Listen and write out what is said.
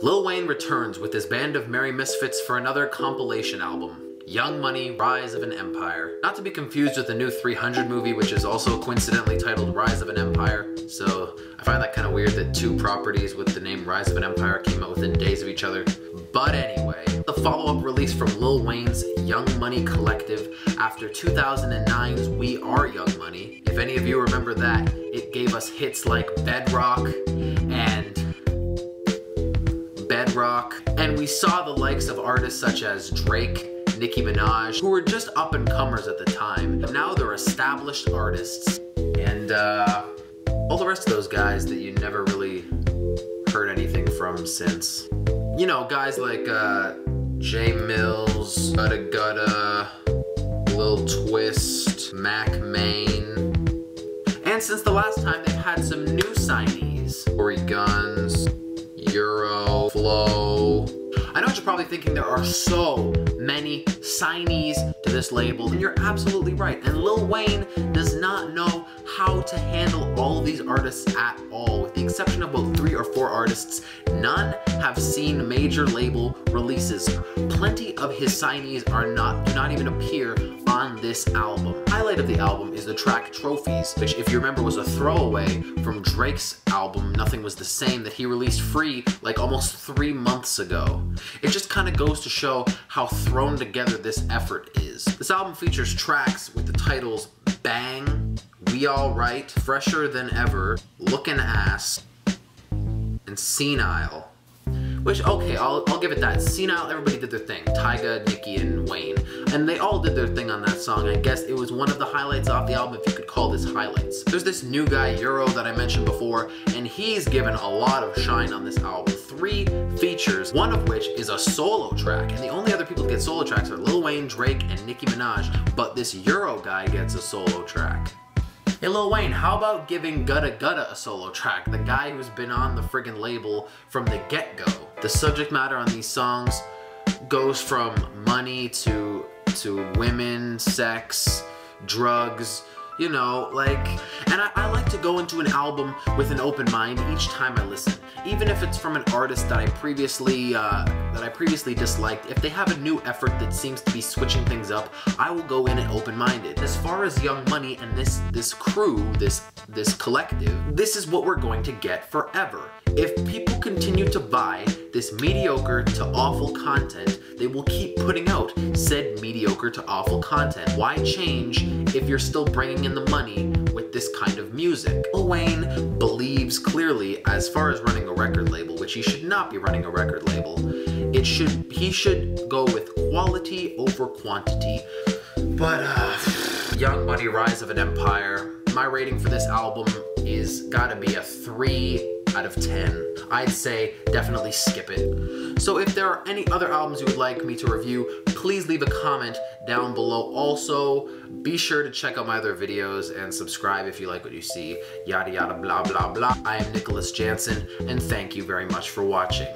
Lil Wayne returns with his band of merry misfits for another compilation album. Young Money, Rise of an Empire. Not to be confused with the new 300 movie, which is also coincidentally titled Rise of an Empire. So I find that kind of weird that two properties with the name Rise of an Empire came out within days of each other. But anyway, the follow-up release from Lil Wayne's Young Money Collective after 2009's We Are Young Money. If any of you remember that, it gave us hits like Bedrock, and we saw the likes of artists such as Drake, Nicki Minaj, who were just up-and-comers at the time. But now they're established artists, and all the rest of those guys that you never really heard anything from since. You know, guys like J Mills, Gutta Gutta, Lil Twist, Mac Main. And since the last time, they've had some new signees. Ori Guns, Euro, Flow. I know what you're probably thinking, there are so many signees to this label, and you're absolutely right. And Lil Wayne does not know how to handle all of these artists at all. With the exception of about 3 or 4 artists, none have seen major label releases. Plenty of his signees do not even appear on this album. The highlight of the album is the track Trophies, which, if you remember, was a throwaway from Drake's album Nothing Was the Same that he released free like almost 3 months ago. It just kind of goes to show how thrown together this effort is. This album features tracks with the titles Bang, We All Right, Fresher Than Ever, Lookin' Ass, and Senile. Which, okay, I'll give it that. Senile, everybody did their thing. Tyga, Nicki, and Wayne. And they all did their thing on that song. I guess it was one of the highlights off the album, if you could call this highlights. There's this new guy, Euro, that I mentioned before, and he's given a lot of shine on this album. 3 features, one of which is a solo track. And the only other people to get solo tracks are Lil Wayne, Drake, and Nicki Minaj. But this Euro guy gets a solo track. Hey Lil Wayne, how about giving Gutta Gutta a solo track? The guy who's been on the friggin' label from the get-go. The subject matter on these songs goes from money to women, sex, drugs, you know, like, and I like to go into an album with an open mind each time I listen. Even if it's from an artist that I previously disliked, if they have a new effort that seems to be switching things up, I will go in it open-minded. As far as Young Money and this crew, this collective, this is what we're going to get forever. If people continue to buy this mediocre to awful content, they will keep putting out said mediocre to awful content. Why change if you're still bringing in the money with this kind of music? Lil Wayne believes clearly, as far as running a record label, which he should not be running a record label, he should go with quality over quantity. But Young Money, Rise of an Empire, my rating for this album is gotta be a 3 out of 10. I'd say definitely skip it. So if there are any other albums you would like me to review, please leave a comment down below. Also, be sure to check out my other videos and subscribe if you like what you see. Yada yada blah blah blah. I am Nicholas Janzen, and thank you very much for watching.